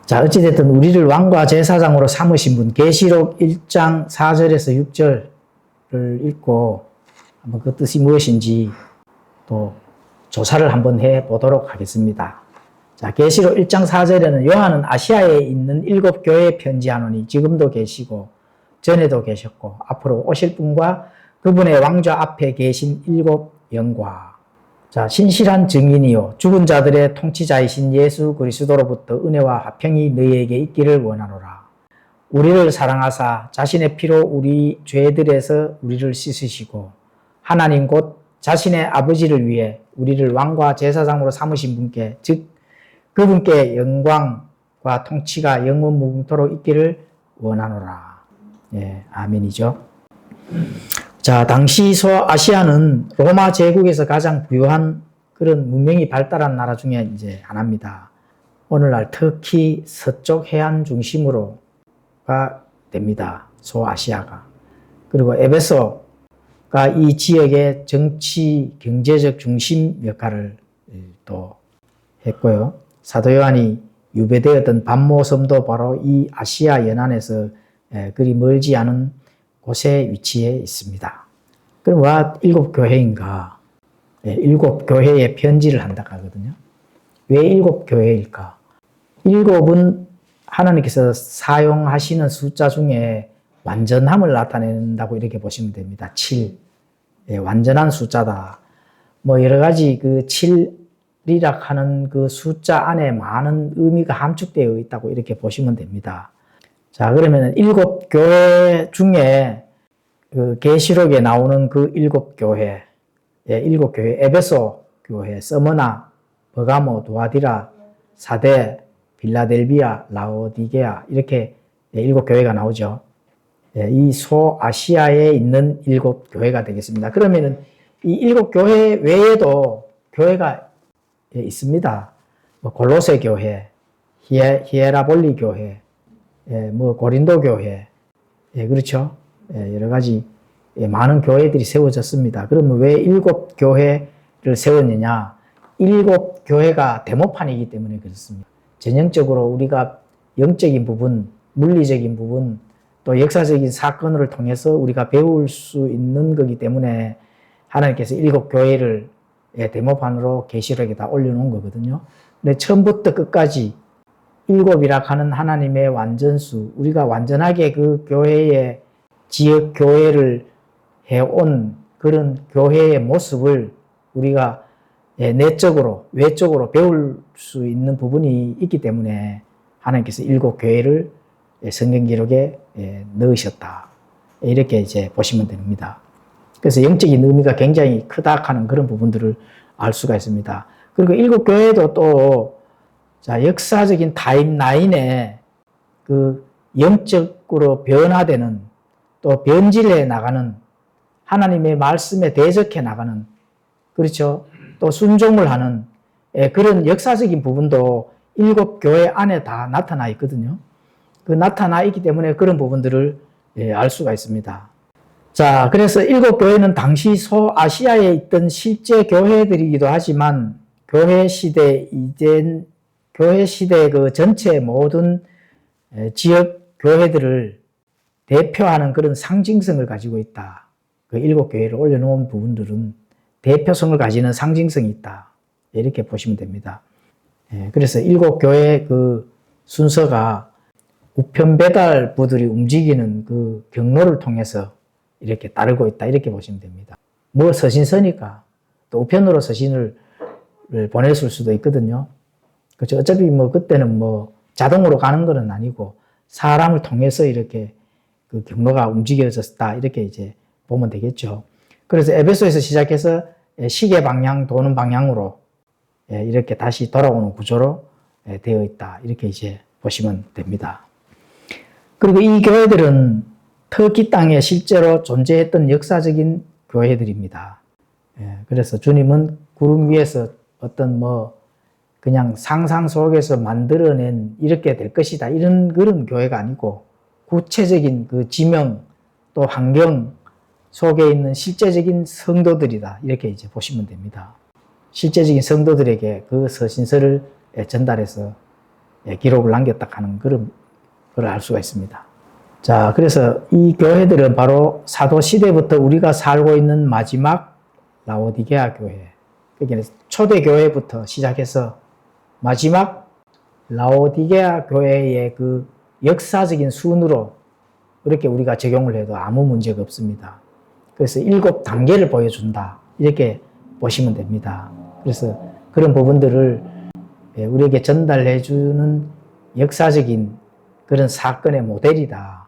자, 어찌됐든 우리를 왕과 제사장으로 삼으신 분, 계시록 1장 4절에서 6절을 읽고 한번 그 뜻이 무엇인지 또 조사를 한번 해보도록 하겠습니다. 자, 계시록 1장 4절에는 요한은 아시아에 있는 7 교회에 편지하노니 지금도 계시고 전에도 계셨고 앞으로 오실 분과 그분의 왕좌 앞에 계신 7 영과. 자, 신실한 증인이요 죽은 자들의 통치자이신 예수 그리스도로부터 은혜와 화평이 너희에게 있기를 원하노라. 우리를 사랑하사 자신의 피로 우리 죄들에서 우리를 씻으시고 하나님 곧 자신의 아버지를 위해 우리를 왕과 제사장으로 삼으신 분께 즉 그분께 영광과 통치가 영원 무궁토록 있기를 원하노라. 예, 아멘이죠. 자, 당시 소아시아는 로마 제국에서 가장 부유한 그런 문명이 발달한 나라 중에 이제 하나입니다. 오늘날 터키 서쪽 해안 중심으로가 됩니다. 소아시아가. 그리고 에베소가 이 지역의 정치, 경제적 중심 역할을 또 했고요. 사도 요한이 유배되었던 반모섬도 바로 이 아시아 연안에서 그리 멀지 않은 곳에 위치해 있습니다. 그럼 왜 7 교회인가? 7 교회에 편지를 한다 하거든요. 왜 7 교회일까? 7은 하나님께서 사용하시는 숫자 중에 완전함을 나타낸다고 이렇게 보시면 됩니다. 7. 완전한 숫자다. 뭐 여러 가지 그 7이라 하는 그 숫자 안에 많은 의미가 함축되어 있다고 이렇게 보시면 됩니다. 자, 그러면 7 교회 중에 그 계시록에 나오는 그 7 교회, 7 교회, 에베소 교회, 서머나, 버가모, 도아디라, 사데, 빌라델비아, 라오디게아 이렇게 7 교회가 나오죠. 이 소아시아에 있는 7 교회가 되겠습니다. 그러면은 이 7 교회 외에도 교회가 있습니다. 뭐 골로새 교회, 히에라볼리 교회, 뭐 고린도 교회, 그렇죠. 여러 가지 많은 교회들이 세워졌습니다. 그러면 왜 7 교회를 세웠느냐? 7 교회가 데모판이기 때문에 그렇습니다. 전형적으로 우리가 영적인 부분, 물리적인 부분, 또 역사적인 사건을 통해서 우리가 배울 수 있는 거기 때문에 하나님께서 7 교회를 데모판으로 계시록에다 올려놓은 거거든요. 근데 처음부터 끝까지 7이라 하는 하나님의 완전수, 우리가 완전하게 그 교회의 지역 교회를 해온 그런 교회의 모습을 우리가 내적으로, 외적으로 배울 수 있는 부분이 있기 때문에 하나님께서 7 교회를 성경 기록에 넣으셨다. 이렇게 이제 보시면 됩니다. 그래서 영적인 의미가 굉장히 크다 하는 그런 부분들을 알 수가 있습니다. 그리고 7 교회도 또 자, 역사적인 타임라인에 그 영적으로 변화되는 또 변질해 나가는 하나님의 말씀에 대적해 나가는 그렇죠. 또 순종을 하는 그런 역사적인 부분도 7 교회 안에 다 나타나 있거든요. 그 나타나 있기 때문에 그런 부분들을 알 수가 있습니다. 자, 그래서 7 교회는 당시 소아시아에 있던 실제 교회들이기도 하지만 교회 시대 이전 교회 시대 그 전체 모든 지역 교회들을 대표하는 그런 상징성을 가지고 있다. 그 7 교회를 올려놓은 부분들은 대표성을 가지는 상징성이 있다. 이렇게 보시면 됩니다. 그래서 7 교회 그 순서가 우편 배달부들이 움직이는 그 경로를 통해서 이렇게 따르고 있다. 이렇게 보시면 됩니다. 뭐 서신서니까 또 우편으로 서신을 보낼 수도 있거든요. 그렇죠. 어차피 뭐 그때는 뭐 자동으로 가는 건 아니고 사람을 통해서 이렇게 그 경로가 움직여졌다. 이렇게 이제 보면 되겠죠. 그래서 에베소에서 시작해서 시계 방향 도는 방향으로 이렇게 다시 돌아오는 구조로 되어 있다. 이렇게 이제 보시면 됩니다. 그리고 이 교회들은 터키 땅에 실제로 존재했던 역사적인 교회들입니다. 그래서 주님은 구름 위에서 어떤 뭐 그냥 상상 속에서 만들어낸 이렇게 될 것이다. 이런 그런 교회가 아니고 구체적인 그 지명 또 환경 속에 있는 실제적인 성도들이다. 이렇게 이제 보시면 됩니다. 실제적인 성도들에게 그 서신서를 전달해서 기록을 남겼다 하는 그런 걸 알 수가 있습니다. 자, 그래서 이 교회들은 바로 사도 시대부터 우리가 살고 있는 마지막 라오디게아 교회, 그러니까 초대 교회부터 시작해서 마지막 라오디게아 교회의 그 역사적인 순으로 이렇게 우리가 적용을 해도 아무 문제가 없습니다. 그래서 7단계를 보여준다, 이렇게 보시면 됩니다. 그래서 그런 부분들을 우리에게 전달해주는 역사적인 그런 사건의 모델이다,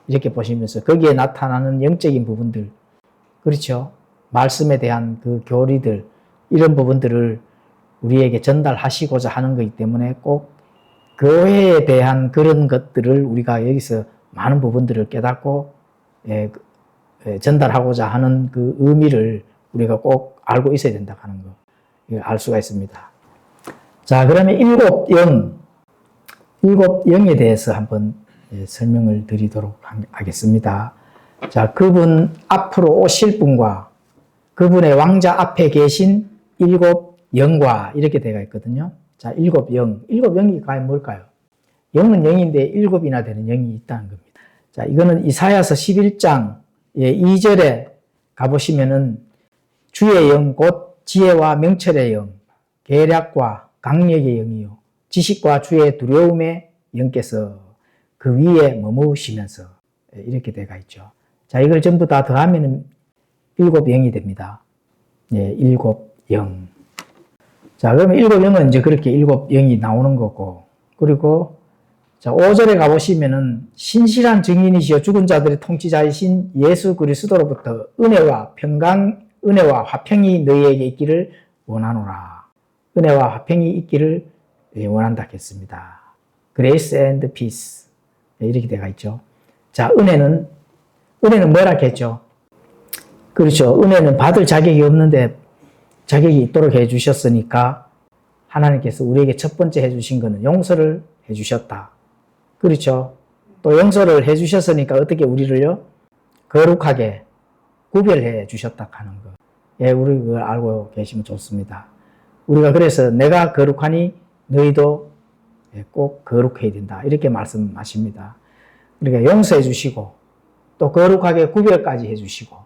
이렇게 보시면서 거기에 나타나는 영적인 부분들, 그렇죠? 말씀에 대한 그 교리들, 이런 부분들을 우리에게 전달하시고자 하는 것이기 때문에 꼭 교회에 대한 그런 것들을 우리가 여기서 많은 부분들을 깨닫고 전달하고자 하는 그 의미를 우리가 꼭 알고 있어야 된다 하는 거, 이걸 알 수가 있습니다. 자, 그러면 일곱 영에 대해서 한번 설명을 드리도록 하겠습니다. 자, 그분 앞으로 오실 분과 그분의 왕자 앞에 계신 7 영과 이렇게 되어 있거든요. 자, 7 영. 7 영이 과연 뭘까요? 영은 영인데 7이나 되는 영이 있다는 겁니다. 자, 이거는 이사야서 11장 2절에 가보시면은 주의 영, 곧 지혜와 명철의 영, 계략과 강력의 영이요, 지식과 주의 두려움의 영께서 그 위에 머무시면서 이렇게 되어 있죠. 자, 이걸 전부 다 더하면 7 영이 됩니다. 7 영. 자, 그러면 7 영은 이제 그렇게 7 영이 나오는 거고, 그리고 자, 5절에 가보시면은 신실한 증인이시여 죽은 자들의 통치자이신 예수 그리스도로부터 은혜와 화평이 너희에게 있기를 원하노라. 은혜와 화평이 있기를 원한다 했습니다. Grace and peace. 이렇게 되어 있죠. 자, 은혜는 뭐라 했죠? 그렇죠. 은혜는 받을 자격이 없는데 자격이 있도록 해 주셨으니까 하나님께서 우리에게 첫 번째 해 주신 것은 용서를 해 주셨다. 그렇죠. 또 용서를 해 주셨으니까 어떻게 우리를요? 거룩하게 구별해 주셨다 하는 거. 우리 그걸 알고 계시면 좋습니다. 우리가 그래서 내가 거룩하니 너희도 꼭 거룩해야 된다, 이렇게 말씀하십니다. 그러니까 용서해 주시고 또 거룩하게 구별까지 해 주시고,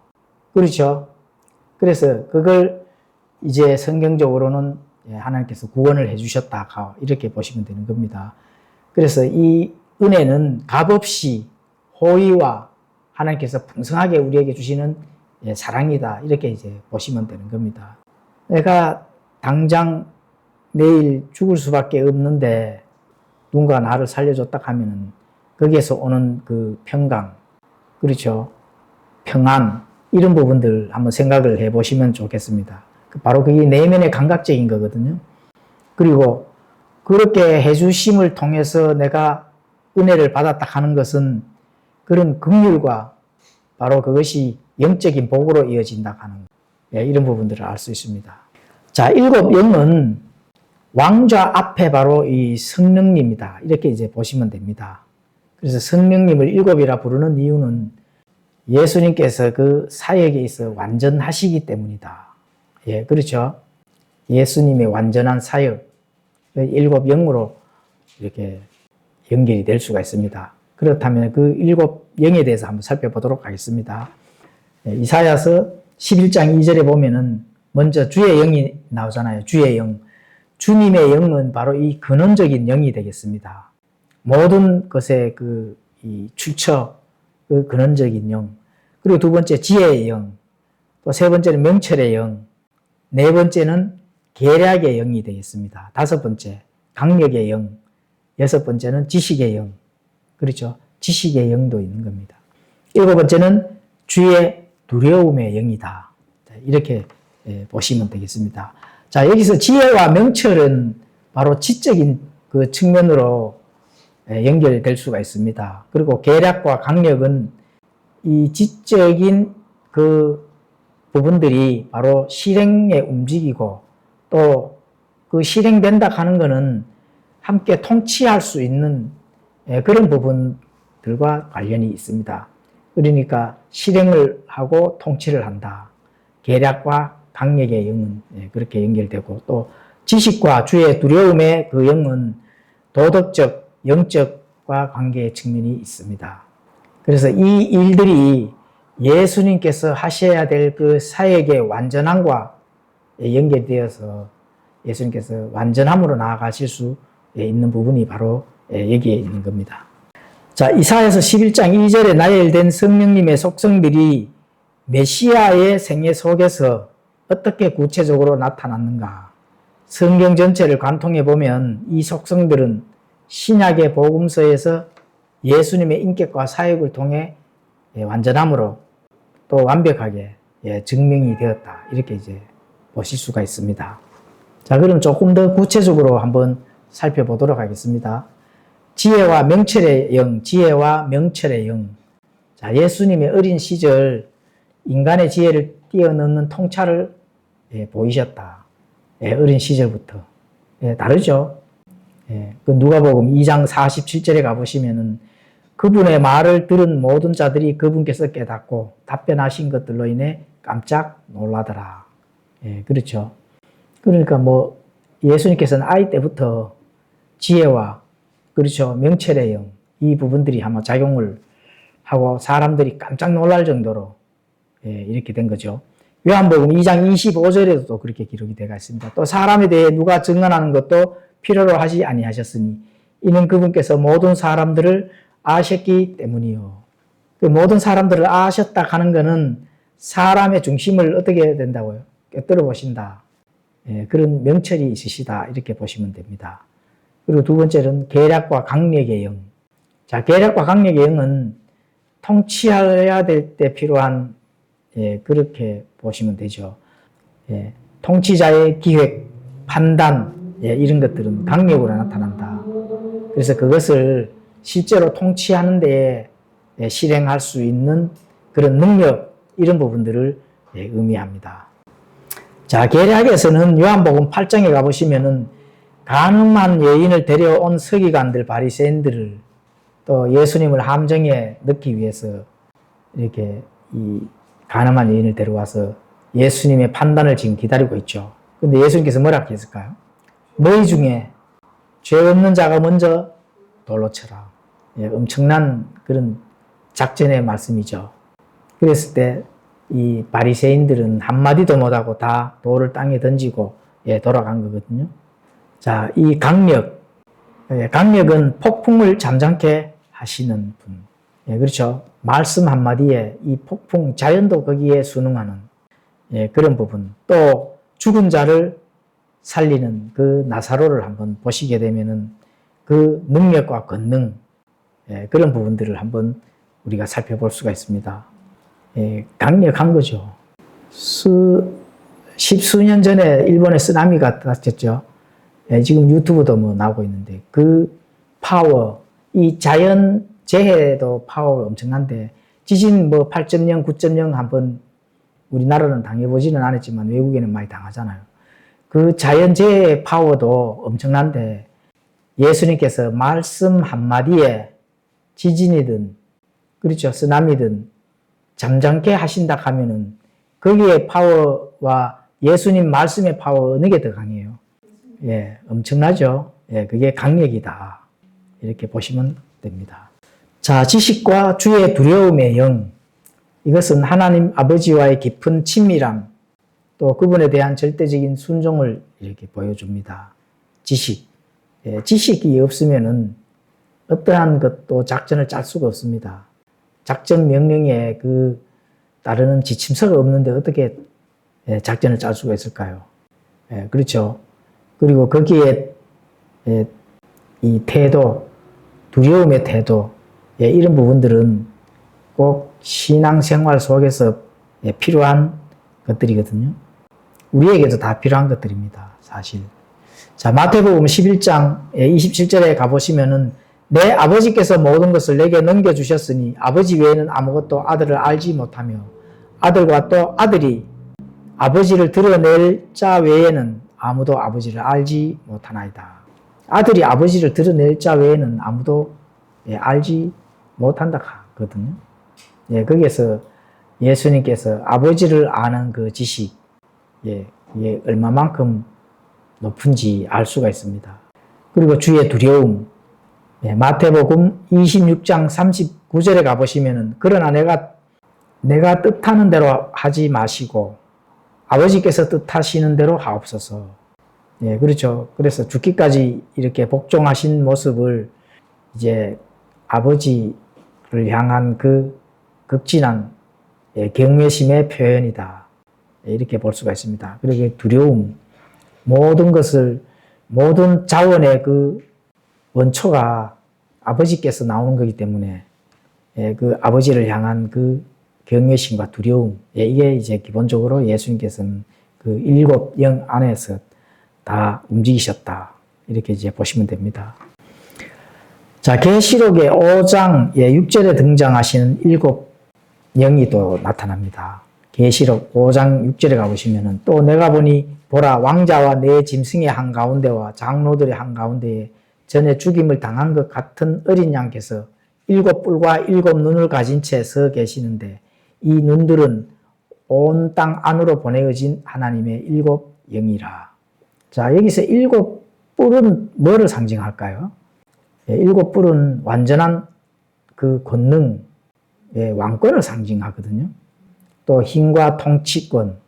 그렇죠. 그래서 그걸 이제 성경적으로는 하나님께서 구원을 해 주셨다, 이렇게 보시면 되는 겁니다. 그래서 이 은혜는 값없이 호의와 하나님께서 풍성하게 우리에게 주시는 사랑이다, 이렇게 이제 보시면 되는 겁니다. 내가 당장 내일 죽을 수밖에 없는데 누군가 나를 살려줬다 하면은 거기에서 오는 그 평강, 그렇죠, 평안, 이런 부분들 한번 생각을 해보시면 좋겠습니다. 바로 그게 내면의 감각적인 거거든요. 그리고 그렇게 해주심을 통해서 내가 은혜를 받았다 하는 것은 그런 긍휼과 바로 그것이 영적인 복으로 이어진다 하는 이런 부분들을 알 수 있습니다. 자, 7 영은 왕좌 앞에 바로 이 성령님이다, 이렇게 이제 보시면 됩니다. 그래서 성령님을 7이라 부르는 이유는 예수님께서 그 사역에 있어 완전하시기 때문이다. 그렇죠. 예수님의 완전한 사역, 7 영으로 이렇게 연결이 될 수가 있습니다. 그렇다면 그 7 영에 대해서 한번 살펴보도록 하겠습니다. 이사야서 11장 2절에 보면은 먼저 주의 영이 나오잖아요. 주의 영. 주님의 영은 바로 이 근원적인 영이 되겠습니다. 모든 것의 이 출처, 그 근원적인 영. 그리고 두 번째 지혜의 영. 또 세 번째는 명철의 영. 네 번째는 계략의 영이 되겠습니다. 다섯 번째 강력의 영. 여섯 번째는 지식의 영. 그렇죠. 지식의 영도 있는 겁니다. 일곱 번째는 주의 두려움의 영이다. 이렇게 보시면 되겠습니다. 자, 여기서 지혜와 명철은 바로 지적인 그 측면으로 연결될 수가 있습니다. 그리고 계략과 강력은 이 지적인 그 부분들이 바로 실행에 움직이고 또 그 실행된다 하는 것은 함께 통치할 수 있는 그런 부분들과 관련이 있습니다. 그러니까 실행을 하고 통치를 한다. 계략과 강력의 영은 그렇게 연결되고, 또 지식과 주의 두려움의 그 영은 도덕적, 영적과 관계의 측면이 있습니다. 그래서 이 일들이 예수님께서 하셔야 될 그 사역의 완전함과 연결되어서 예수님께서 완전함으로 나아가실 수 있는 부분이 바로 여기에 있는 겁니다. 자, 이사야서 11장 2절에 나열된 성령님의 속성들이 메시아의 생애 속에서 어떻게 구체적으로 나타났는가? 성경 전체를 관통해 보면 이 속성들은 신약의 복음서에서 예수님의 인격과 사역을 통해 완전함으로 또 완벽하게 증명이 되었다. 이렇게 이제 보실 수가 있습니다. 자, 그럼 조금 더 구체적으로 한번 살펴보도록 하겠습니다. 지혜와 명철의 영, 지혜와 명철의 영. 자, 예수님의 어린 시절 인간의 지혜를 뛰어넘는 통찰을 보이셨다. 어린 시절부터. 다르죠? 그 누가복음 2장 47절에 가보시면은 그분의 말을 들은 모든 자들이 그분께서 깨닫고 답변하신 것들로 인해 깜짝 놀라더라. 그렇죠. 그러니까 뭐 예수님께서는 아이 때부터 지혜와 그렇죠. 명철의 영, 이 부분들이 아마 작용을 하고 사람들이 깜짝 놀랄 정도로 이렇게 된 거죠. 요한복음 2장 25절에도 또 그렇게 기록이 되어 있습니다. 또 사람에 대해 누가 증언하는 것도 필요로 하지 아니하셨으니 이는 그분께서 모든 사람들을 아셨기 때문이요. 그 모든 사람들을 아셨다 하는 것은 사람의 중심을 어떻게 해야 된다고요? 꿰뚫어 보신다. 그런 명철이 있으시다. 이렇게 보시면 됩니다. 그리고 두 번째는 계략과 강력의 영. 자, 계략과 강력의 영은 통치해야 될 때 필요한 그렇게 보시면 되죠. 통치자의 기획, 판단 이런 것들은 강력으로 나타난다. 그래서 그것을 실제로 통치하는 데 실행할 수 있는 그런 능력 이런 부분들을 의미합니다. 자, 계략에서는 요한복음 8장에 가보시면은 간음한 여인을 데려온 서기관들, 바리새인들을 또 예수님을 함정에 넣기 위해서 이렇게 이 간음한 여인을 데려와서 예수님의 판단을 지금 기다리고 있죠. 근데 예수님께서 뭐라고 했을까요? 너희 중에 죄 없는 자가 먼저 돌로 쳐라. 엄청난 그런 작전의 말씀이죠. 그랬을 때 이 바리새인들은 한마디도 못하고 다 돌을 땅에 던지고 돌아간 거거든요. 자, 이 강력, 강력은 폭풍을 잠잠케 하시는 분. 그렇죠. 말씀 한마디에 이 폭풍, 자연도 거기에 순응하는 그런 부분. 또 죽은 자를 살리는 그 나사로를 한번 보시게 되면은 그 능력과 권능, 그런 부분들을 한번 우리가 살펴볼 수가 있습니다. 강력한 거죠. 십수년 전에 일본에 쓰나미가 났었죠. 지금 유튜브도 뭐 나오고 있는데 그 파워, 이 자연 재해도 파워가 엄청난데 지진 뭐 8.0, 9.0 한번 우리나라는 당해보지는 않았지만 외국에는 많이 당하잖아요. 그 자연 재해의 파워도 엄청난데 예수님께서 말씀 한마디에 지진이든 그렇죠. 쓰나미든 잠잠케 하신다 하면은 거기에 파워와 예수님 말씀의 파워 어느 게 더 강해요? 엄청나죠. 그게 강력이다. 이렇게 보시면 됩니다. 자, 지식과 주의 두려움의 영. 이것은 하나님 아버지와의 깊은 친밀함, 또 그분에 대한 절대적인 순종을 이렇게 보여줍니다. 지식. 지식이 없으면은 어떠한 것도 작전을 짤 수가 없습니다. 작전 명령에 그 따르는 지침서가 없는데 어떻게 작전을 짤 수가 있을까요? 그렇죠. 그리고 거기에 이 태도, 두려움의 태도, 이런 부분들은 꼭 신앙생활 속에서 필요한 것들이거든요. 우리에게도 다 필요한 것들입니다. 사실. 자, 마태복음 11장 27절에 가보시면은 내 아버지께서 모든 것을 내게 넘겨주셨으니 아버지 외에는 아무것도 아들을 알지 못하며 아들과 또 아들이 아버지를 드러낼 자 외에는 아무도 아버지를 알지 못하나이다. 아들이 아버지를 드러낼 자 외에는 아무도 알지 못한다 하거든요. 거기에서 예수님께서 아버지를 아는 그 지식, 얼마만큼 높은지 알 수가 있습니다. 그리고 주의 두려움. 마태복음 26장 39절에 가보시면은, 그러나 내가 뜻하는 대로 하지 마시고 아버지께서 뜻하시는 대로 하옵소서. 그렇죠. 그래서 죽기까지 이렇게 복종하신 모습을 이제 아버지를 향한 그 극진한 경외심의 표현이다. 이렇게 볼 수가 있습니다. 그리고 두려움, 모든 자원의 그 원초가 아버지께서 나오는 거기 때문에 그 아버지를 향한 그 경외심과 두려움, 이게 이제 기본적으로 예수님께서는 그 일곱 영 안에서 다 움직이셨다. 이렇게 이제 보시면 됩니다. 자, 계시록의 5장 6절에 등장하시는 일곱 영이 또 나타납니다. 계시록 5장 6절에 가보시면은, 또 내가 보니 보라, 왕자와 내 짐승의 한가운데와 장로들의 한가운데에 전에 죽임을 당한 것 같은 어린 양께서 일곱 뿔과 일곱 눈을 가진 채 서 계시는데, 이 눈들은 온 땅 안으로 보내어진 하나님의 일곱 영이라. 자, 여기서 일곱 뿔은 뭐를 상징할까요? 일곱 뿔은 완전한 그 권능, 왕권을 상징하거든요. 또 힘과 통치권,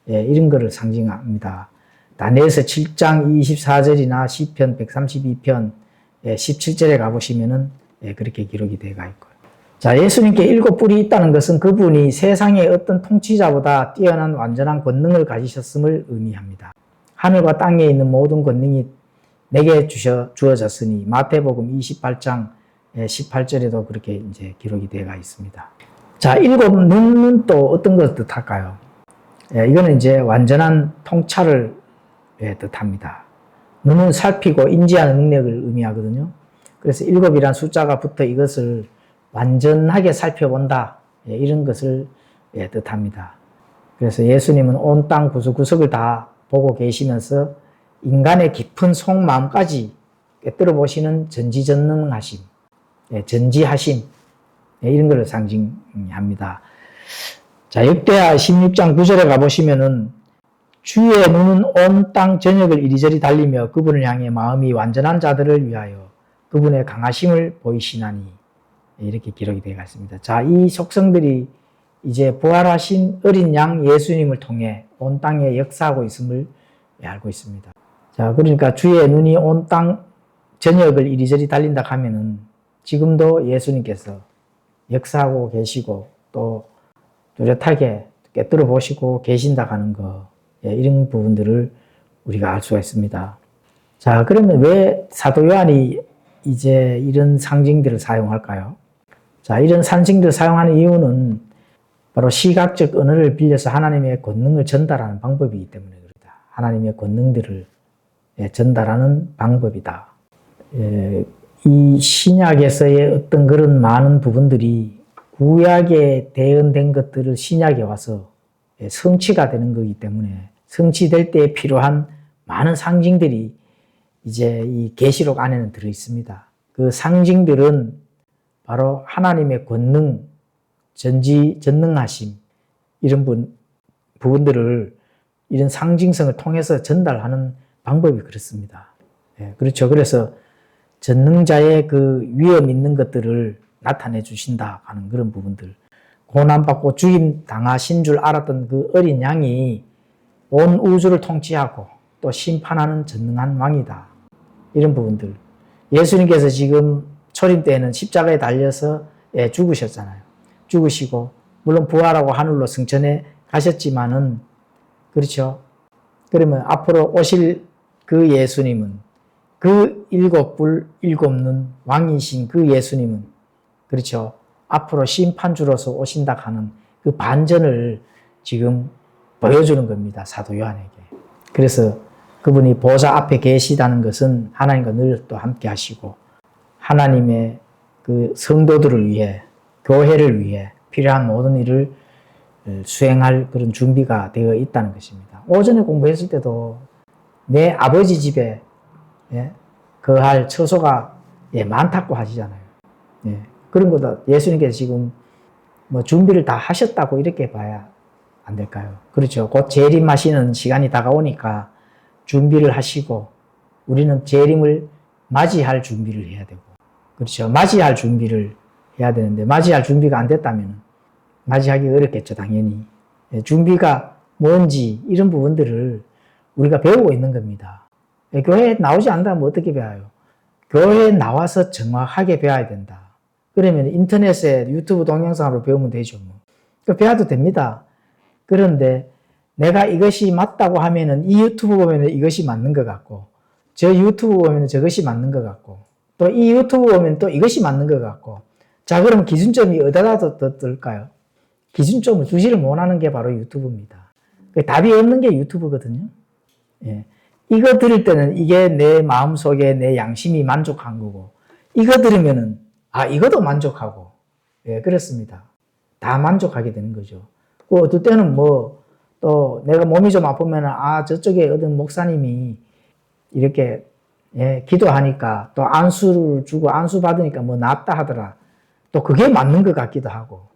이런 거를 상징합니다. 다니엘서 7장 24절이나 시편 132편 17절에 가보시면은 그렇게 기록이 되어 있고요. 자, 예수님께 일곱 뿔이 있다는 것은 그분이 세상의 어떤 통치자보다 뛰어난 완전한 권능을 가지셨음을 의미합니다. 하늘과 땅에 있는 모든 권능이 내게 주어졌으니, 마태복음 28장 18절에도 그렇게 이제 기록이 되어 있습니다. 자, 일곱 눈은 또 어떤 것을 뜻할까요? 이거는 이제 완전한 통찰을 뜻합니다. 눈은 살피고 인지하는 능력을 의미하거든요. 그래서 일곱이란 숫자가 붙어 이것을 완전하게 살펴본다, 이런 것을 뜻합니다. 그래서 예수님은 온 땅 구석구석을 다 보고 계시면서 인간의 깊은 속마음까지 꿰뚫어 보시는 전지전능하심, 전지하심, 이런 것을 상징합니다. 자, 역대하 16장 9절에 가보시면은, 주의 눈은 온 땅 전역을 이리저리 달리며 그분을 향해 마음이 완전한 자들을 위하여 그분의 강하심을 보이시나니, 이렇게 기록이 되어 있습니다. 자, 이 속성들이 이제 부활하신 어린 양 예수님을 통해 온 땅에 역사하고 있음을 알고 있습니다. 자, 그러니까 주의 눈이 온 땅 전역을 이리저리 달린다 하면은 지금도 예수님께서 역사하고 계시고 또 뚜렷하게 꿰뚫어 보시고 계신다 하는 거, 이런 부분들을 우리가 알 수가 있습니다. 자, 그러면 왜 사도 요한이 이제 이런 상징들을 사용할까요? 자, 이런 상징들을 사용하는 이유는 바로 시각적 언어를 빌려서 하나님의 권능을 전달하는 방법이기 때문에 그렇다. 하나님의 권능들을 전달하는 방법이다. 이 신약에서의 어떤 그런 많은 부분들이 구약에 대언된 것들을 신약에 와서 성취가 되는 거기 때문에 성취될 때 필요한 많은 상징들이 이제 이 계시록 안에는 들어 있습니다. 그 상징들은 바로 하나님의 권능, 전능하심, 이런 부분들을 이런 상징성을 통해서 전달하는 방법이 그렇습니다. 그렇죠. 그래서 전능자의 그 위엄 있는 것들을 나타내 주신다 하는 그런 부분들. 고난받고 죽임 당하신 줄 알았던 그 어린 양이 온 우주를 통치하고 또 심판하는 전능한 왕이다. 이런 부분들. 예수님께서 지금 초림 때에는 십자가에 달려서 죽으셨잖아요. 죽으시고 물론 부활하고 하늘로 승천해 가셨지만은, 그렇죠. 그러면 앞으로 오실 그 예수님은, 그 일곱 뿔 일곱 눈 왕이신 그 예수님은, 그렇죠, 앞으로 심판주로서 오신다 하는 그 반전을 지금 보여주는 겁니다. 사도 요한에게. 그래서 그분이 보좌 앞에 계시다는 것은 하나님과 늘 또 함께 하시고 하나님의 그 성도들을 위해, 교회를 위해 필요한 모든 일을 수행할 그런 준비가 되어 있다는 것입니다. 오전에 공부했을 때도 내 아버지 집에 거할 처소가 많다고 하시잖아요. 그런 거다. 예수님께서 지금 뭐 준비를 다 하셨다고 이렇게 봐야 안 될까요? 그렇죠. 곧 재림하시는 시간이 다가오니까 준비를 하시고 우리는 재림을 맞이할 준비를 해야 되고, 그렇죠. 맞이할 준비를 해야 되는데, 맞이할 준비가 안 됐다면 맞이하기 어렵겠죠, 당연히. 준비가 뭔지, 이런 부분들을 우리가 배우고 있는 겁니다. 교회에 나오지 않는다면 어떻게 배워요? 교회에 나와서 정확하게 배워야 된다. 그러면 인터넷에 유튜브 동영상으로 배우면 되죠. 뭐. 배워도 됩니다. 그런데 내가 이것이 맞다고 하면은 이 유튜브 보면 이것이 맞는 것 같고, 저 유튜브 보면 저것이 맞는 것 같고, 또 이 유튜브 보면 또 이것이 맞는 것 같고, 자, 그럼 기준점이 어디다 더 뜰까요? 기준점을 주지를 못하는 게 바로 유튜브입니다. 답이 없는 게 유튜브거든요. 예. 이거 들을 때는 이게 내 마음속에 내 양심이 만족한 거고, 이거 들으면은, 아, 이것도 만족하고, 예, 그렇습니다. 다 만족하게 되는 거죠. 어떨 때는 뭐, 또 내가 몸이 좀 아프면은, 아, 저쪽에 어떤 목사님이 이렇게, 예, 기도하니까 또 안수를 주고 안수 받으니까 뭐 낫다 하더라. 또 그게 맞는 것 같기도 하고.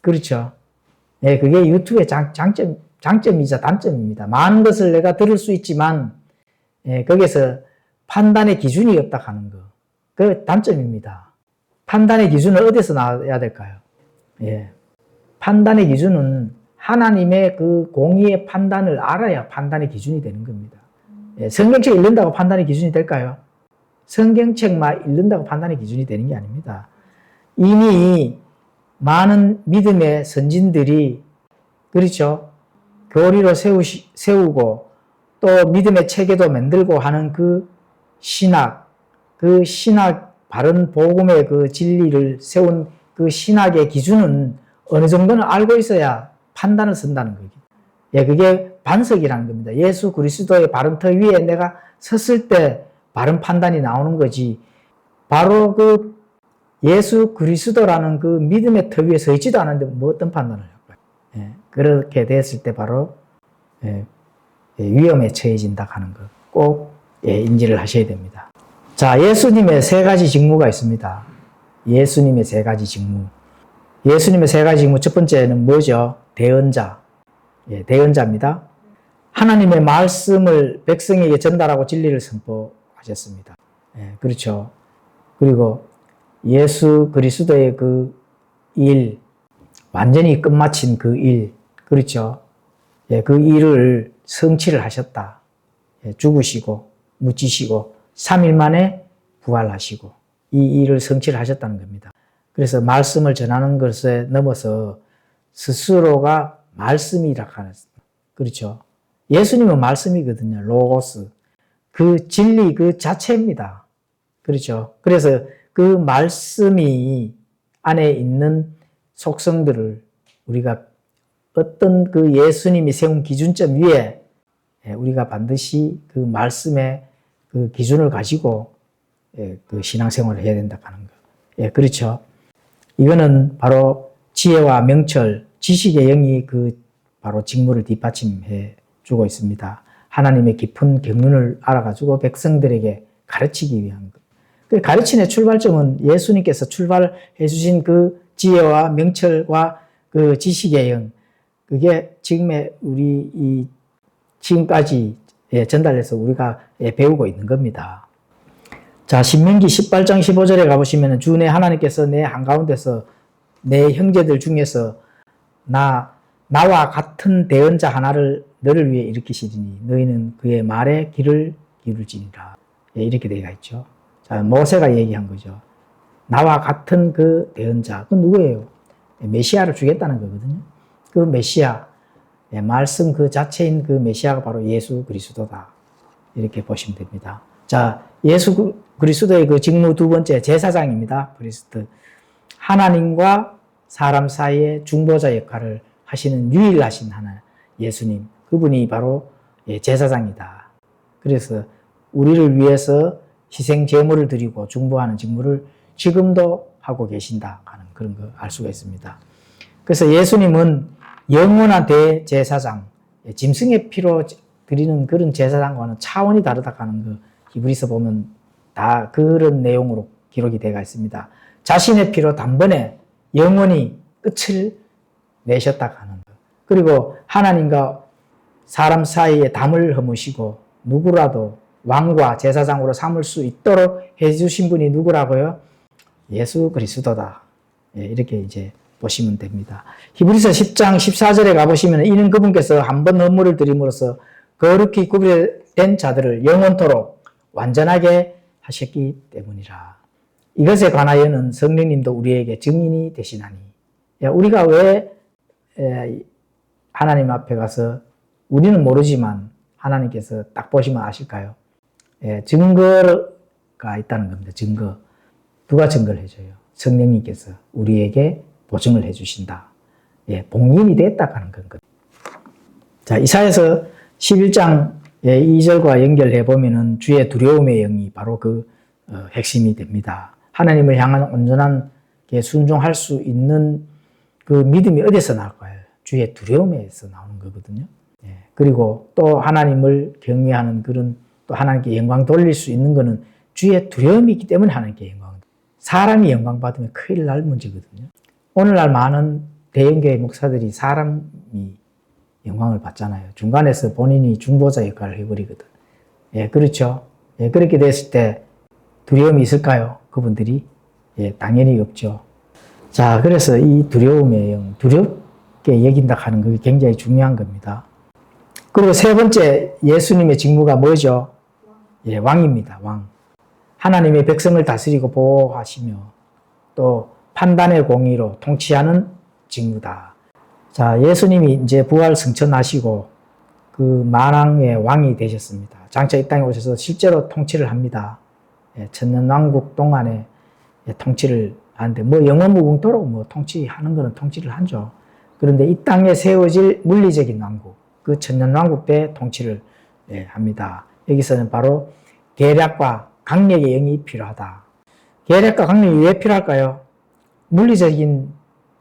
그렇죠. 예, 그게 유튜브의 장점이자 단점입니다. 많은 것을 내가 들을 수 있지만, 예, 거기서 판단의 기준이 없다 하는 거. 그 단점입니다. 판단의 기준은 어디서 나와야 될까요? 예. 판단의 기준은 하나님의 그 공의의 판단을 알아야 판단의 기준이 되는 겁니다. 예, 성경책 읽는다고 판단의 기준이 될까요? 성경책만 읽는다고 판단의 기준이 되는 게 아닙니다. 이미 많은 믿음의 선진들이, 그렇죠, 교리로 세우고 또 믿음의 체계도 만들고 하는 그 신학 바른 복음의 그 진리를 세운 그 신학의 기준은 어느 정도는 알고 있어야 판단을 쓴다는 거예요. 예, 그게 반석이라는 겁니다. 예수 그리스도의 바른 터 위에 내가 섰을 때 바른 판단이 나오는 거지. 바로 그 예수 그리스도라는 그 믿음의 터 위에 서 있지도 않은데 뭐 어떤 판단을 할까요? 예, 그렇게 됐을 때 바로 위험에 처해진다 하는 거 꼭 인지를 하셔야 됩니다. 자, 예수님의 세 가지 직무가 있습니다. 예수님의 세 가지 직무. 예수님의 세 가지 직무 첫 번째는 뭐죠? 대언자. 예, 대언자입니다. 하나님의 말씀을 백성에게 전달하고 진리를 선포하셨습니다. 예, 그렇죠. 그리고 예수 그리스도의 그 일, 완전히 끝마친 그 일, 그렇죠. 예, 그 일을 성취를 하셨다. 예, 죽으시고, 묻히시고, 3일 만에 부활하시고, 이 일을 성취를 하셨다는 겁니다. 그래서 말씀을 전하는 것에 넘어서 스스로가 말씀이라 하는, 그렇죠. 예수님은 말씀이거든요. 로고스. 그 진리 그 자체입니다. 그렇죠. 그래서 그 말씀이 안에 있는 속성들을 우리가 어떤 그 예수님이 세운 기준점 위에 우리가 반드시 그 말씀의 그 기준을 가지고 그 신앙생활을 해야 된다 하는 거. 예, 그렇죠. 이거는 바로 지혜와 명철, 지식의 영이 그 바로 직무를 뒷받침해 주고 있습니다. 하나님의 깊은 경륜을 알아가지고 백성들에게 가르치기 위한 것. 그 가르침의 출발점은 예수님께서 출발해 주신 그 지혜와 명철과 그 지식의 영, 그게 지금까지 전달해서 우리가 배우고 있는 겁니다. 자, 신명기 18장 15절에 가보시면 주 내 하나님께서 내 한가운데서 내 형제들 중에서 나와 같은 대언자 하나를 너를 위해 일으키시리니 너희는 그의 말에 귀를 기울지니라. 이렇게 되어 있죠. 자, 모세가 얘기한 거죠. 나와 같은 그 대언자, 그건 누구예요? 메시아를 주겠다는 거거든요. 그 메시아, 말씀 그 자체인 그 메시아가 바로 예수 그리스도다. 이렇게 보시면 됩니다. 자, 예수 그리스도의 그 직무 두 번째 제사장입니다. 그리스도. 하나님과 사람 사이의 중보자 역할을 하시는 유일하신 하나, 예수님. 그분이 바로 제사장이다. 그래서 우리를 위해서 희생 제물을 드리고 중보하는 직무를 지금도 하고 계신다 하는 그런 거 알 수가 있습니다. 그래서 예수님은 영원한 대제사장, 짐승의 피로 드리는 그런 제사장과는 차원이 다르다 하는 거 히브리서 보면 다 그런 내용으로 기록이 되어 있습니다. 자신의 피로 단번에 영원히 끝을 내셨다 하는 거. 그리고 하나님과 사람 사이에 담을 허무시고 누구라도 왕과 제사장으로 삼을 수 있도록 해주신 분이 누구라고요? 예수 그리스도다. 예, 이렇게 이제 보시면 됩니다. 히브리서 10장 14절에 가보시면 이는 그분께서 한 번 헌물을 드림으로써 거룩히 구별된 자들을 영원토록 완전하게 하셨기 때문이라. 이것에 관하여는 성령님도 우리에게 증인이 되시나니. 우리가 왜 하나님 앞에 가서 우리는 모르지만 하나님께서 딱 보시면 아실까요? 증거가 있다는 겁니다. 증거. 누가 증거를 해줘요? 성령님께서 우리에게 보증을 해주신다. 복림이 됐다 하는 건거든요. 자, 이사야서 11장 2절과 연결해 보면은 주의 두려움의 영이 바로 그 핵심이 됩니다. 하나님을 향한 온전한 순종할 수 있는 그 믿음이 어디서 나올까요? 주의 두려움에서 나오는 거거든요. 그리고 또 하나님을 경외하는 그런 또 하나님께 영광 돌릴 수 있는 거는 주의 두려움이 있기 때문에 하나님께 영광. 사람이 영광 받으면 큰일 날 문제거든요. 오늘날 많은 대형교회 목사들이 사람이 영광을 받잖아요. 중간에서 본인이 중보자 역할을 해버리거든. 그렇죠. 그렇게 됐을 때 두려움이 있을까요? 그분들이? 당연히 없죠. 자, 그래서 이 두려움의 영, 두렵게 여긴다 하는 것이 굉장히 중요한 겁니다. 그리고 세 번째 예수님의 직무가 뭐죠? 왕입니다. 왕. 하나님의 백성을 다스리고 보호하시며 또 판단의 공의로 통치하는 직무다. 자, 예수님이 이제 부활 승천하시고 그 만왕의 왕이 되셨습니다. 장차 이 땅에 오셔서 실제로 통치를 합니다. 천년왕국 동안에 통치를 하는데 영원무궁토록 통치하는 거는 통치를 하죠. 그런데 이 땅에 세워질 물리적인 왕국, 그 천년왕국 때 통치를 합니다. 여기서는 바로 계략과 강력의 영이 필요하다. 계략과 강력이 왜 필요할까요? 물리적인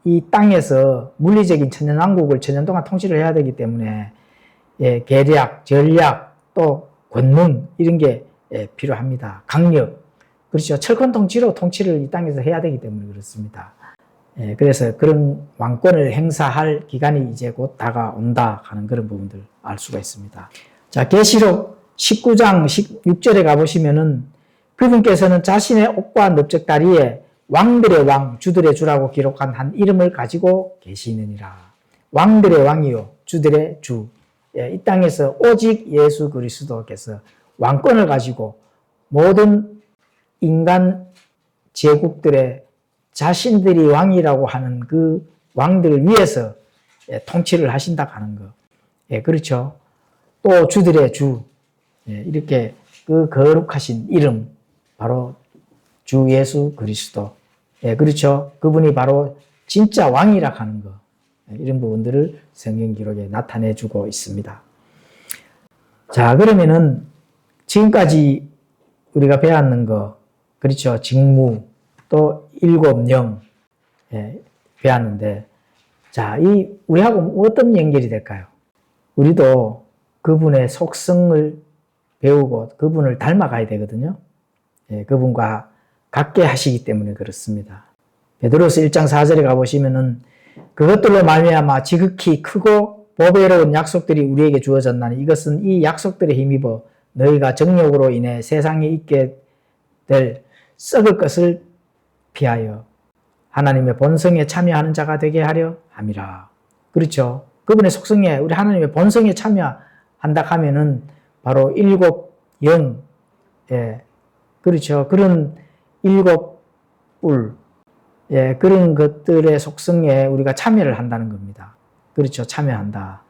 이 땅에서 물리적인 천년왕국을 천년 동안 통치를 해야 되기 때문에 계략, 전략, 또 권능 이런 게 필요합니다. 강력, 그렇죠. 철권 통치로 통치를 이 땅에서 해야 되기 때문에 그렇습니다. 그래서 그런 왕권을 행사할 기간이 이제 곧 다가온다 하는 그런 부분들 알 수가 있습니다. 자, 계시록 19장 16절에 가보시면은 그분께서는 자신의 옷과 넓적다리에 왕들의 왕, 주들의 주라고 기록한 한 이름을 가지고 계시느니라. 왕들의 왕이요, 주들의 주. 이 땅에서 오직 예수 그리스도께서 왕권을 가지고 모든 인간 제국들의 자신들이 왕이라고 하는 그 왕들을 위해서 통치를 하신다 하는 거. 그렇죠. 또 주들의 주. 이렇게 그 거룩하신 이름, 바로 주 예수 그리스도. 그렇죠. 그분이 바로 진짜 왕이라 하는 거. 이런 부분들을 성경 기록에 나타내주고 있습니다. 자, 그러면은 지금까지 우리가 배웠는 거, 그렇죠. 직무, 또 일곱 영, 배웠는데, 자, 우리하고 어떤 연결이 될까요? 우리도 그분의 속성을 배우고 그분을 닮아가야 되거든요. 그분과 같게 하시기 때문에 그렇습니다. 베드로서 1장 4절에 가보시면은 그것들로 말미암아 지극히 크고 보배로운 약속들이 우리에게 주어졌나니 이것은 이 약속들에 힘입어 너희가 정욕으로 인해 세상에 있게 될 썩을 것을 피하여 하나님의 본성에 참여하는 자가 되게 하려 함이라. 그렇죠. 그분의 속성에 우리 하나님의 본성에 참여한다 하면은 바로 일곱 영, 그렇죠. 그런 일곱 뿔, 그런 것들의 속성에 우리가 참여를 한다는 겁니다. 그렇죠. 참여한다.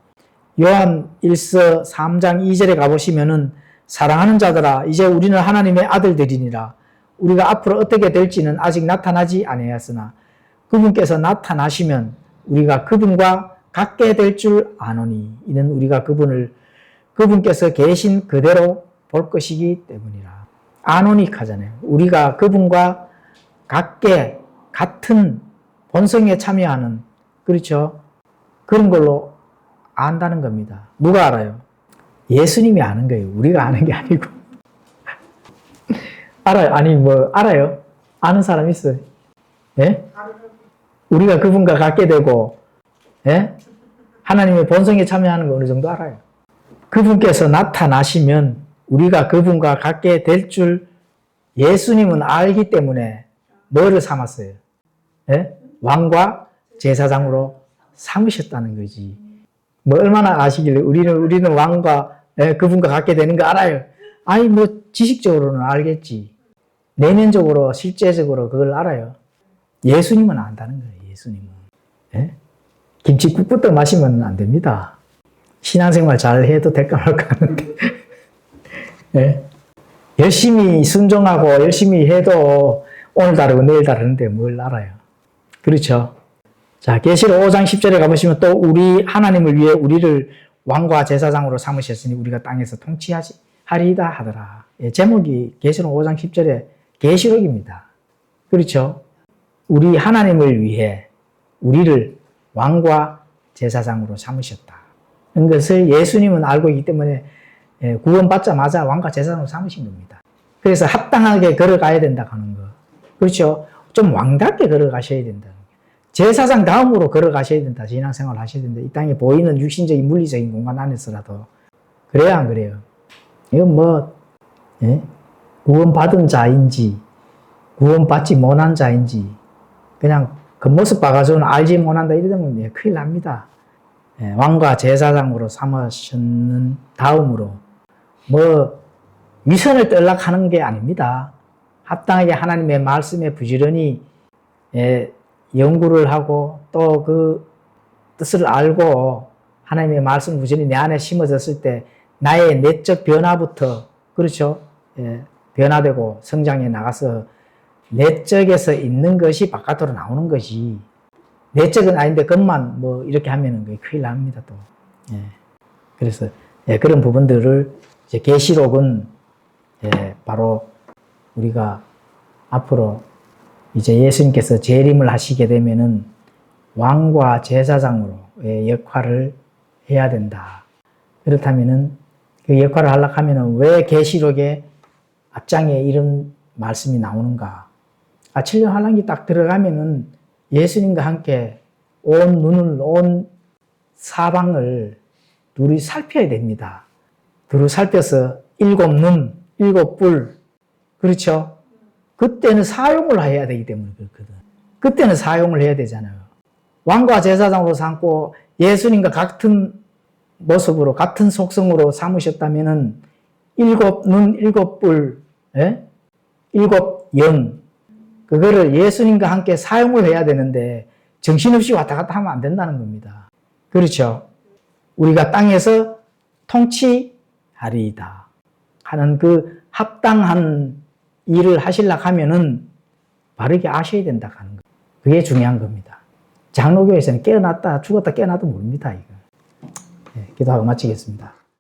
요한 1서 3장 2절에 가보시면은 사랑하는 자들아 이제 우리는 하나님의 아들들이니라. 우리가 앞으로 어떻게 될지는 아직 나타나지 아니하였으나 그분께서 나타나시면 우리가 그분과 같게 될 줄 아노니 이는 우리가 그분께서 계신 그대로 볼 것이기 때문이라. 아노닉 하잖아요. 우리가 그분과 같은 본성에 참여하는, 그렇죠. 그런 걸로 안다는 겁니다. 누가 알아요? 예수님이 아는 거예요. 우리가 아는 게 아니고. 알아요? 알아요? 아는 사람 있어요? 우리가 그분과 같게 되고, 하나님의 본성에 참여하는 거 어느 정도 알아요? 그분께서 나타나시면 우리가 그분과 같게 될 줄 예수님은 알기 때문에 뭐를 삼았어요? 예? 왕과 제사장으로 삼으셨다는 거지. 뭐 얼마나 아시길래 우리는 왕과 그분과 같게 되는 거 알아요. 아니 뭐 지식적으로는 알겠지. 내면적으로 실제적으로 그걸 알아요. 예수님은 안다는 거예요. 예수님은. 예? 김치국부터 마시면 안 됩니다. 신앙생활 잘 해도 될까 말까 하는데. 예? 열심히 순종하고 열심히 해도 오늘 다르고 내일 다르는데 뭘 알아요. 그렇죠? 자, 계시록 5장 10절에 가보시면 또 우리 하나님을 위해 우리를 왕과 제사장으로 삼으셨으니 우리가 땅에서 통치하리이다 하더라. 예, 제목이 계시록 5장 10절에 계시록입니다. 그렇죠? 우리 하나님을 위해 우리를 왕과 제사장으로 삼으셨다. 이것을 예수님은 알고 있기 때문에 구원받자마자 왕과 제사장으로 삼으신 겁니다. 그래서 합당하게 걸어가야 된다 하는 거. 그렇죠? 좀 왕답게 걸어가셔야 된다. 제사장 다음으로 걸어가셔야 된다. 신앙생활 하셔야 된다. 이 땅에 보이는 육신적인 물리적인 공간 안에서라도. 그래야 안 그래요? 이건 뭐 구원받은 자인지 구원받지 못한 자인지 그냥 겉모습 봐가지고는 알지 못한다 이러면 큰일 납니다. 왕과 제사장으로 삼으셨는 다음으로 뭐 위선을 떨락하는 게 아닙니다. 합당하게 하나님의 말씀에 부지런히 연구를 하고 또 그 뜻을 알고 하나님의 말씀 부지런히 내 안에 심어졌을 때 나의 내적 변화부터 그렇죠? 변화되고 성장해 나가서 내적에서 있는 것이 바깥으로 나오는 것이 내적은 아닌데 겉만 뭐 이렇게 하면은 큰일 납니다 또. 그래서 그런 부분들을 이제 계시록은 바로 우리가 앞으로 이제 예수님께서 재림을 하시게 되면은 왕과 제사장으로의 역할을 해야 된다. 그렇다면은 그 역할을 하려고 하면은 왜 계시록의 앞장에 이런 말씀이 나오는가? 7년 환란기 딱 들어가면은 예수님과 함께 온 눈을, 온 사방을 둘이 살펴야 됩니다. 둘을 살펴서 7눈, 7뿔, 그렇죠? 그때는 사용을 해야 되기 때문에 그렇거든. 그때는 사용을 해야 되잖아요. 왕과 제사장으로 삼고 예수님과 같은 모습으로, 같은 속성으로 삼으셨다면은 7눈, 7뿔, 7영, 그거를 예수님과 함께 사용을 해야 되는데 정신없이 왔다 갔다 하면 안 된다는 겁니다. 그렇죠? 우리가 땅에서 통치하리이다 하는 그 합당한 일을 하시려고 하면은 바르게 아셔야 된다 하는 거. 그게 중요한 겁니다. 장로교에서는 깨어났다 죽었다 깨어나도 모릅니다. 이거. 기도하고 마치겠습니다.